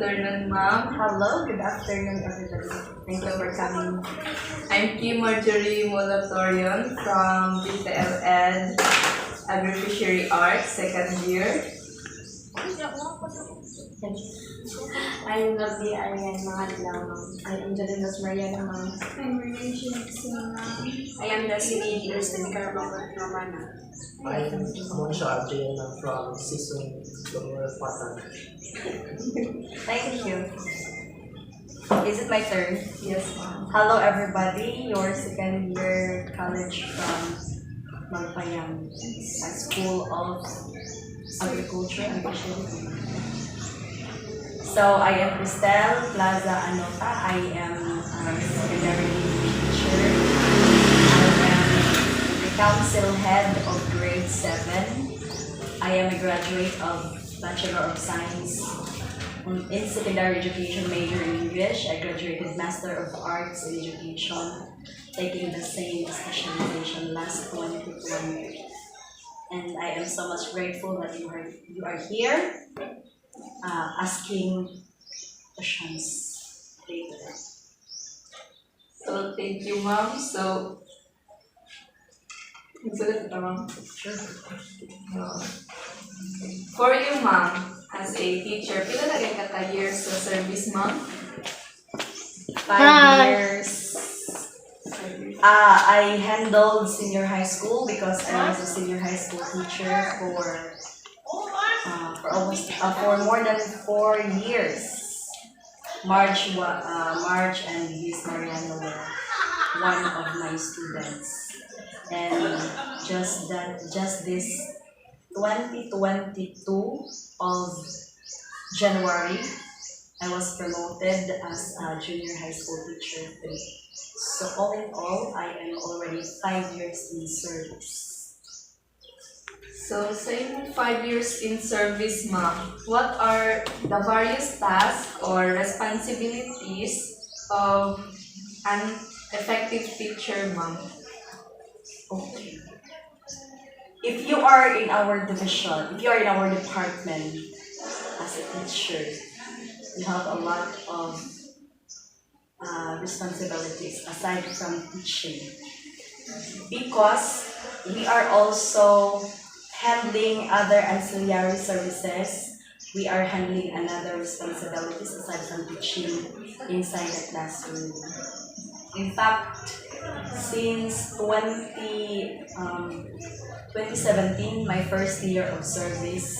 afternoon, ma'am. Hello, good afternoon, everybody. Thank you for coming. I'm Kim Marjorie Molatorion from BTL Ed Agri-Fishery Arts, second year. I'm lovely Arian Mahadlaw. I am Jalinas Mariana Ma'am. I'm Maria Jackson. I am the city Kirsten Romana. I'm Monisha Adriana from Season Lower Patan. Thank you. Is it my turn? Yes, ma'am. Hello, everybody. Your second year college from Magpayang, a School of Agriculture and Fisheries. So I am Cristel Plaza Anota. I am a secondary teacher. I am the council head of grade 7. I am a graduate of Bachelor of Science in Secondary Education, major in English. I graduated Master of Arts in Education, taking the same specialization last 2020. And I am so much grateful that you are here asking questions later. So, thank you, ma'am. So, nagsulat ka, ma'am? Sure. For you, ma'am, as a teacher, pila na kayo ka-years sa service, ma'am? 5 years. I handled senior high school because I was a senior high school teacher for for more than 4 years. March and Miss Mariano were one of my students, and just this 2022 of January, I was promoted as a junior high school teacher 3. So all in all, I am already 5 years in service. So, sa inyong 5 years in service, ma'am, what are the various tasks or responsibilities of an effective teacher, ma'am? Okay. If you are in our division, if you are in our department as a teacher, you have a lot of responsibilities aside from teaching, because we are also handling other ancillary services. We are handling another responsibilities aside from teaching inside the classroom. In fact, since 2017, my first year of service,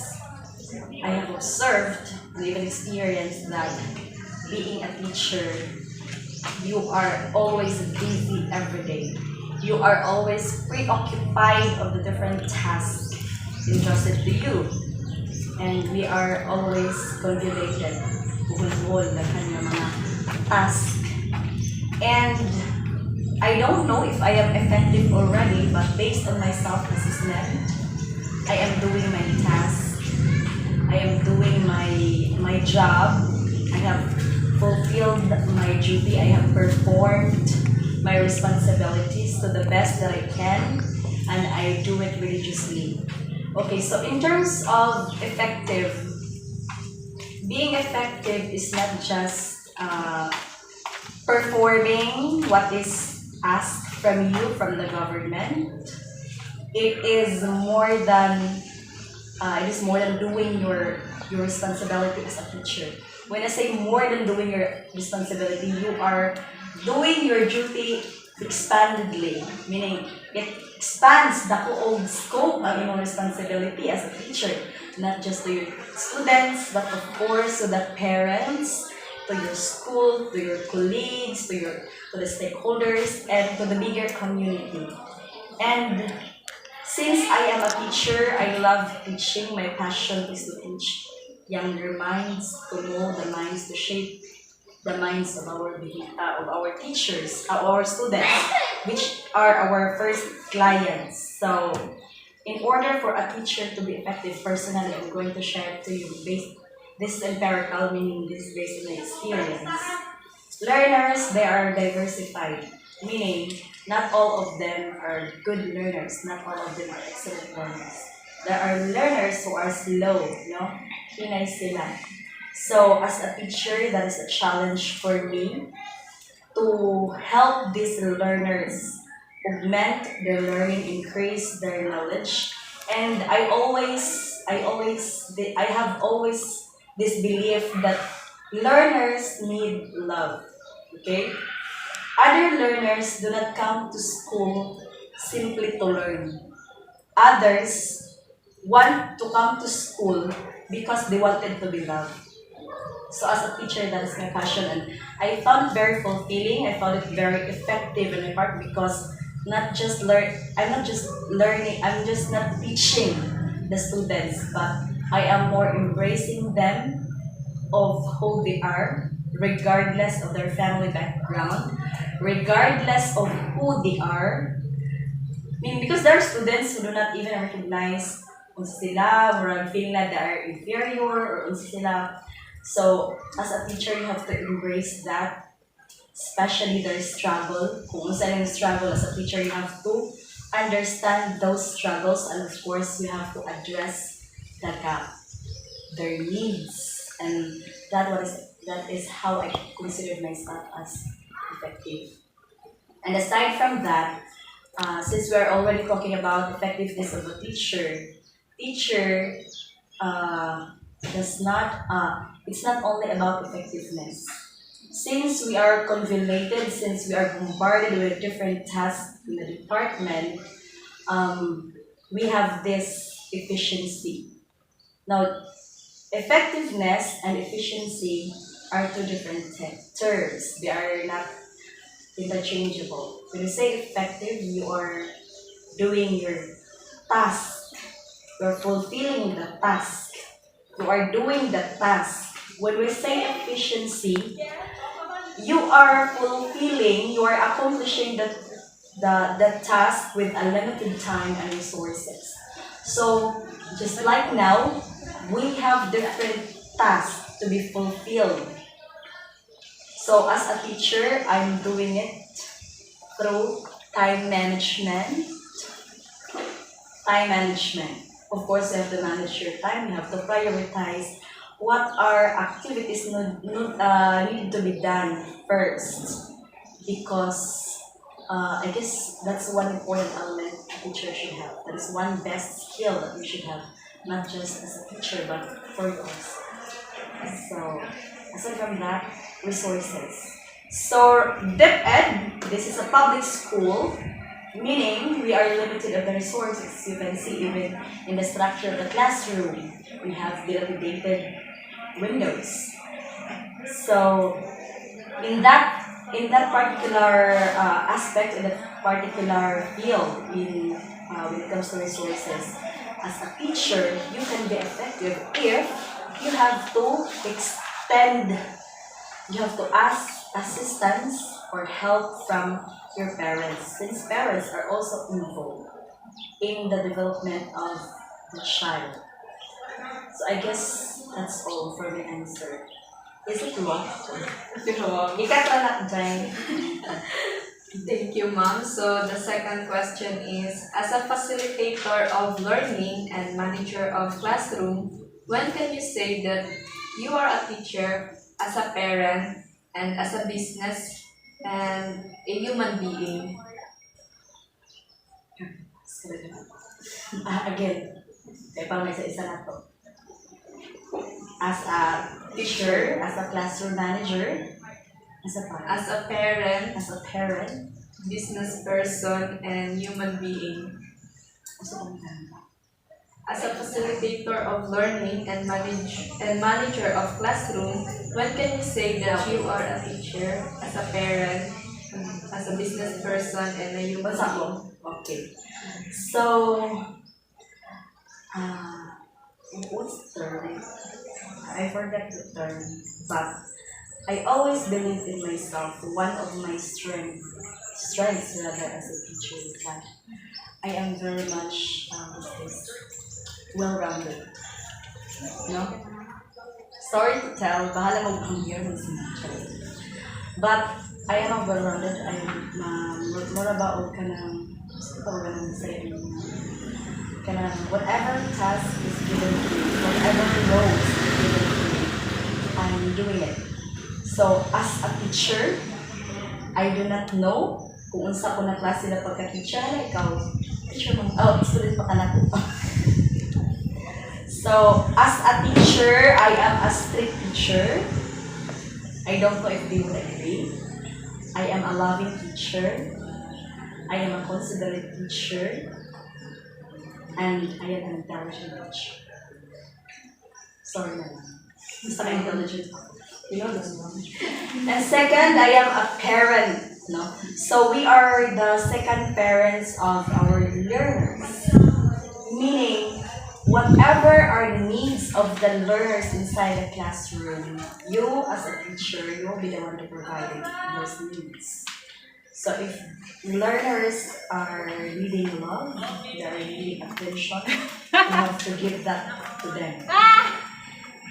I have observed and even experienced that being a teacher, you are always busy every day. You are always preoccupied of the different tasks entrusted to you. And we are always conjugated buhol na kanyang mga task. And I don't know if I am effective already, but based on my self-assessment, I am doing my task. I am doing my job. I have fulfilled my duty. I have performed my responsibilities to the best that I can, and I do it religiously. Okay, so in terms of effective, being effective is not just performing what is asked from you from the government. It is more than doing your responsibility as a teacher. When I say more than doing your responsibility, you are doing your duty expandedly, meaning it expands the whole scope of your responsibility as a teacher, not just to your students, but of course to the parents, to your school, to your colleagues, to the stakeholders, and to the bigger community. And since I am a teacher, I love teaching. My passion is to teach younger minds, to mold the minds, to shape the minds of our teachers, our students, which are our first clients. So, in order for a teacher to be effective, personally, I'm going to share it to you. This is empirical, meaning this is based on my experience. Learners, they are diversified, meaning not all of them are good learners, not all of them are excellent learners. There are learners who are slow, Hinay sila. So as a teacher, that is a challenge for me to help these learners augment their learning, increase their knowledge. And I have always this belief that learners need love. Okay? Other learners do not come to school simply to learn. Others want to come to school because they wanted to be loved. So as a teacher, that is my passion, and I found it very fulfilling. I found it very effective in my part because I'm not just learning. I'm just not teaching the students, but I am more embracing them of who they are, regardless of their family background, regardless of who they are. I mean, because there are students who do not even recognize unsa sila, or feeling that they are inferior or unsa sila. So, as a teacher, you have to embrace that, especially their struggle. Kung unsa yung struggle as a teacher, you have to understand those struggles, and of course, you have to address the gap, their needs, and that is how I consider myself as effective. And aside from that, since we're already talking about effectiveness of a teacher does not it's not only about effectiveness. Since we are convoluted, since we are bombarded with different tasks in the department, we have this efficiency. Now, effectiveness and efficiency are two different terms. They are not interchangeable. When you say effective, you are doing your task. You're fulfilling the task. You are doing the task. When we say efficiency, you are fulfilling, you are accomplishing the task with a limited time and resources. So, just like now, we have different tasks to be fulfilled. So, as a teacher, I'm doing it through time management. Time management. Of course, you have to manage your time. You have to prioritize what are activities need to be done first. Because I guess that's one important element a teacher should have. That is one best skill that we should have, not just as a teacher, but for us. So, aside from that, resources. So, DepEd, this is a public school, meaning we are limited of the resources. You can see even in the structure of the classroom, we have dilapidated windows. So, in that particular aspect, in that particular field, when it comes to resources, as a teacher, you can be effective if you have to extend, you have to ask assistance or help from your parents, since parents are also involved in the development of the child. So I guess that's all for my answer. Is it wrong? Wrong. Ikat na lang dyan. Thank you, Ma'am. So the second question is, as a facilitator of learning and manager of classroom, when can you say that you are a teacher, as a parent, and as a business, and a human being? Again, kaya pa may isa na to. As a teacher, as a classroom manager, As a parent, as a parent, business person, and human being. As a facilitator of learning and manager of classroom, when can you say that you are a teacher, as a parent, as a business person, and a human Basta being? ko. Okay. So, what's the term? I forgot the term, but I always believe in myself. One of my strengths rather as a teacher is that I am very much well-rounded. No? Sorry to tell, bahala mag-hear ng sinasabi. But I am well-rounded. I am more about whatever task is given to me, whatever roles is given to me, I'm doing it. So, as a teacher, I do not know kung unsa ko na klase na pagka-teacher. Hala, ikaw, teacher mo. Oh, student pa ka na. So, as a teacher, I am a strict teacher. I don't know if they would agree. I am a loving teacher. I am a considerate teacher. And I am an intelligent teacher. Sorry na lang. Basta ka intelligent ako. You know this one. And second, I am a parent. No? So we are the second parents of our learners. Meaning, whatever are the needs of the learners inside the classroom, you as a teacher, you will be the one to provide those needs. So if learners are needing love, they are needing attention, you have to give that to them.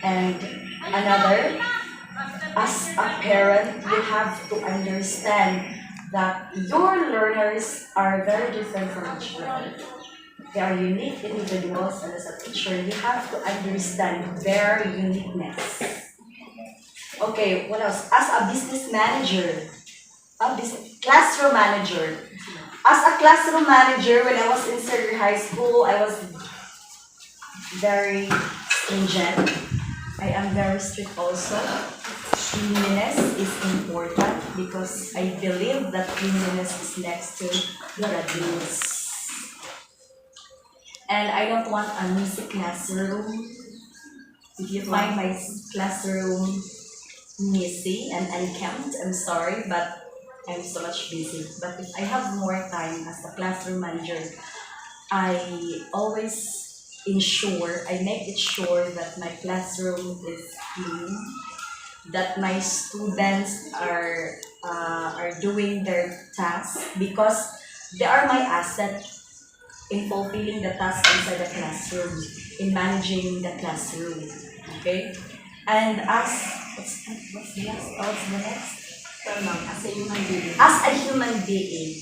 And another, as a parent, you have to understand that your learners are very different from each other. They are unique individuals, and as a teacher, you have to understand their uniqueness. Okay, what else? As a business manager, classroom manager. As a classroom manager, when I was in senior high school, I was very stringent. I am very strict also. Cleanliness is important because I believe that cleanliness is next to godliness. And I don't want a messy classroom. If you find my classroom messy and unkempt, I'm sorry, but I'm so much busy. But if I have more time as a classroom manager, I always I make it sure that my classroom is clean, that my students are doing their tasks because they are my asset in fulfilling the task inside the classroom, in managing the classroom. Okay? And what's the next? As a human being. As a human being,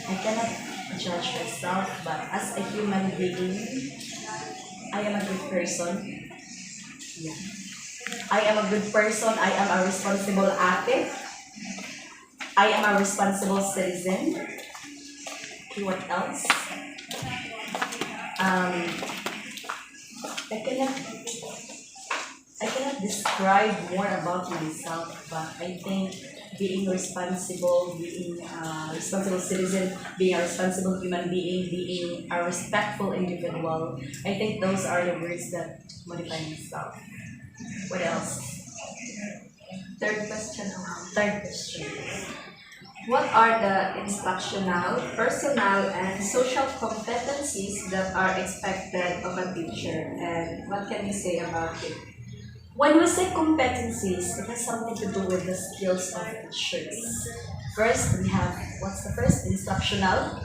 I cannot judge myself, but as a human being, I am a good person. Yeah. I am a good person. I am a responsible ate. I am a responsible citizen. Okay, what else? I cannot describe more about myself, but I think being responsible, being a responsible citizen, being a responsible human being, being a respectful individual, I think those are the words that modify myself. What else? Third question. Third question. What are the instructional, personal, and social competencies that are expected of a teacher, and what can you say about it? When we say competencies, it has something to do with the skills of teachers. First, we have, what's the first? Instructional.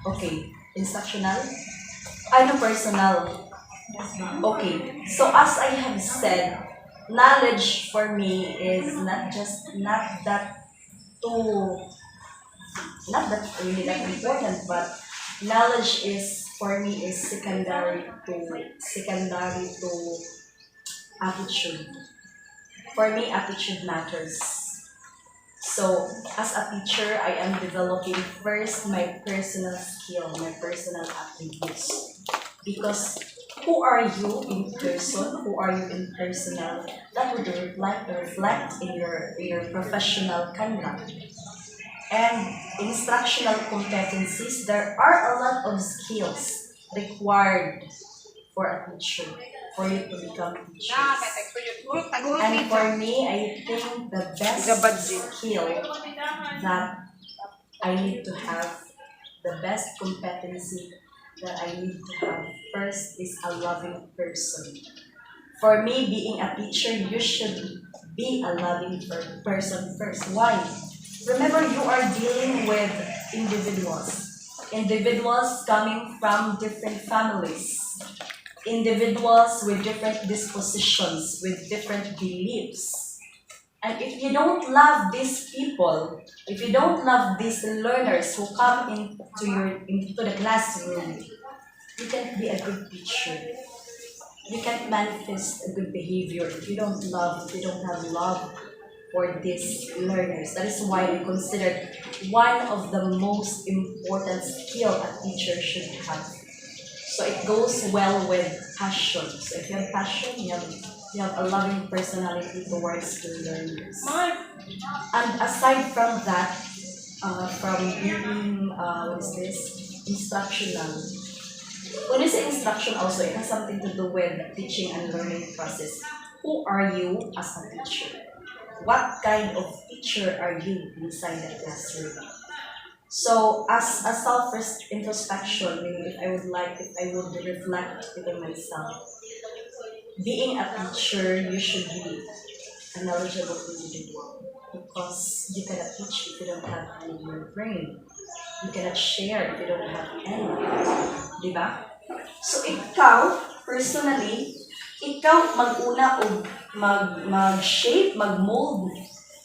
Okay, instructional. Ano personal? Okay, so as I have said, knowledge for me is not that really that important, but knowledge is for me is secondary to attitude. For me, attitude matters. So, as a teacher, I am developing first my personal skill, my personal attributes. Because who are you in person? Who are you in personal? That would reflect in your professional conduct. And instructional competencies, there are a lot of skills required for a teacher, for you to become teachers. And for me, I think the best skill that I need to have, the best competency that I need to have first is a loving person. For me, being a teacher, you should be a loving person first. Why? Remember, you are dealing with individuals. Individuals coming from different families. Individuals with different dispositions, with different beliefs. And if you don't love these people, if you don't love these learners who come into the classroom, you can't be a good teacher. you can't manifest a good behavior if you don't love, if you don't have love for these learners. That is why I consider one of the most important skill a teacher should have. So it goes well with passion. So if you have passion, you have a loving personality towards the learners. And aside from that, from being what is this instructional. When you say instruction, also it has something to do with the teaching and learning process. Who are you as a teacher? What kind of teacher are you inside the classroom? So as a self introspection, meaning if I would reflect within myself, being a teacher, you should be a knowledgeable individual because you cannot teach if you don't have any in your brain. You cannot share if you don't have any. Diba? So ikaw, personally, ikaw mag-una o mag-shape, mag-mold.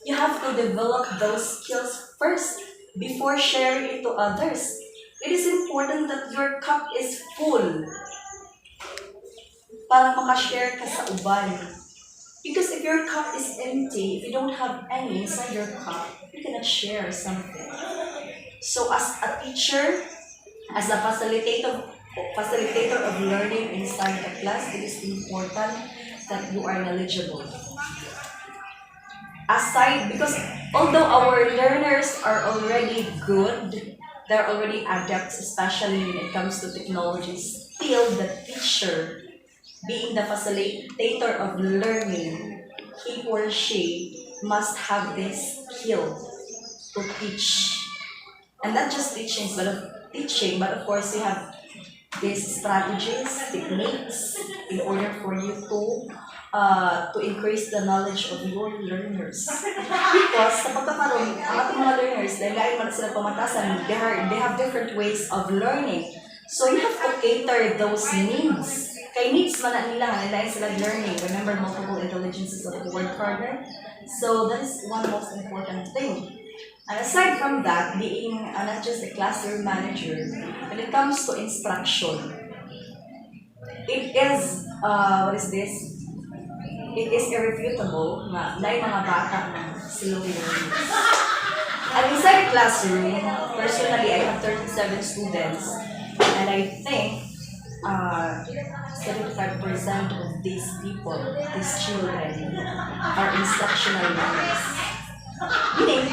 You have to develop those skills first before sharing it to others. It is important that your cup is full para makashare ka sa uban. Because if your cup is empty, if you don't have any inside your cup, you cannot share something. So as a teacher, as a facilitator of learning inside a class, it is important that you are knowledgeable. Aside, because although our learners are already good, they're already adepts, especially when it comes to technology, still the teacher, being the facilitator of learning, he or she must have this skill to teach. And not just teaching, but of course you have these strategies, techniques in order for you to increase the knowledge of your learners. Because sa pagkakaroon, ang ating mga learners, dahil lain man sila pamatasan, they have different ways of learning. So you have to cater those needs. Kay needs man na nila, lain sila learning. Remember, multiple intelligences of the word partner? So that is one most important thing. And aside from that, being not just a classroom manager, when it comes to instruction, it is, what is this? It is irrefutable na may mga bata na slow learners. And inside the classroom, personally, I have 37 students, and I think 75% of these people, these children, are instructional learners. Meaning,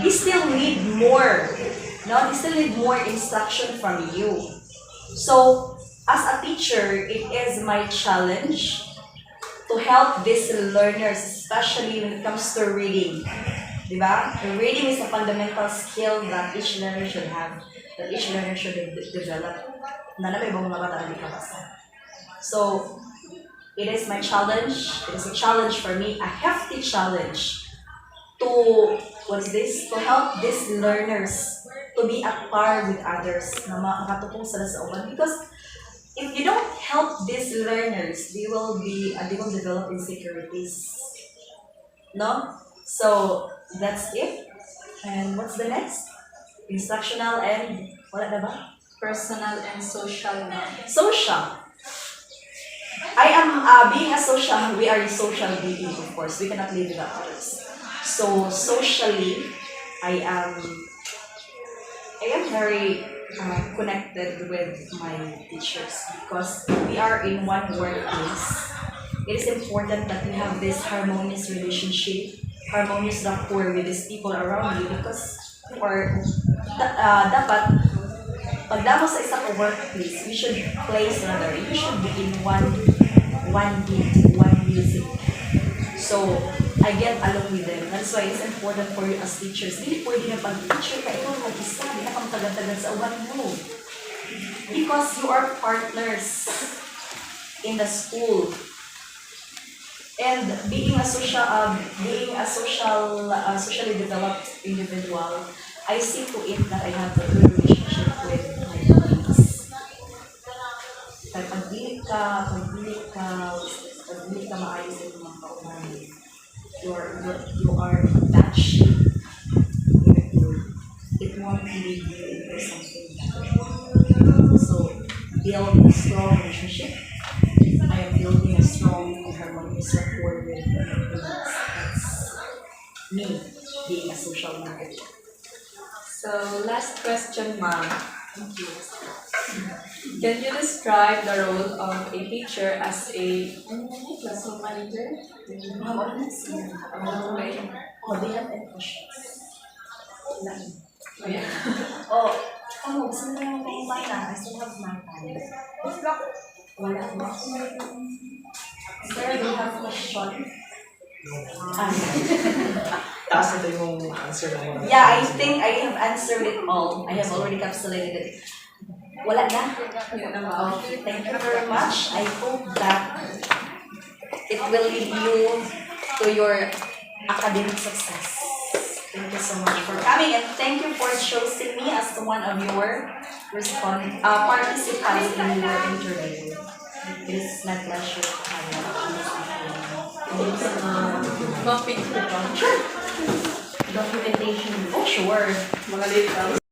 they still need more. No, they still need more instruction from you. So, as a teacher, it is my challenge to help these learners, especially when it comes to reading. Diba? Reading is a fundamental skill that each learner should have, that each learner should develop. Na may ibang mga bata hindi kabasa. So, it is my challenge. It is a challenge for me, a hefty challenge to, what's this? To help these learners to be at par with others na makatupong sila sa uban. Because if you don't help these learners, they will develop insecurities. No? So, that's it. And what's the next? Instructional and, wala na ba? Personal and social now. Social. I am, being a social, we are a social being, of course. We cannot live without others. So, socially, I am very connected with my teachers because we are in one workplace. It is important that we have this harmonious relationship, harmonious rapport with these people around you because dapat pagdamo sa isang workplace, you should be in one beat, one music. So, I get along with them. That's why it's important for you as teachers. Hindi pwede na pag-teacher ka, ikaw mag-isa, hindi na kang tagal-tagal sa uwan mo. Because you are partners in the school. And being a socially developed individual, I see to it that I have a good relationship with my colleagues. Kaya pag-bilik ka maayos sa mga kauman, you are that shape. It won't lead you into something better. So, build a strong relationship. I am rapport with the employees. That's me being a social manager. So, last question, ma'am. Thank you. Can you describe the role of a teacher as a classroom manager? Ma'am, ano na siya? Okay. Oh, they have any questions? Wala. Oh, yeah. Oh, ano, gusto mo yung may na? I still have my time. Wala ba? Sir, do you have question? Ah, Taas ito yung answer na mo. yeah, I think I have answered it all. I have already capsulated it. Wala na? Yun na, ma'am. Okay, thank you very much. I hope that it will lead you to your academic success. Thank you so much for coming, and thank you for choosing me as one of your participants in your interview. It is my pleasure to have you. Thank you so much. Ma'am, picture pa. Sure. Documentation. Oh, sure. Mga details.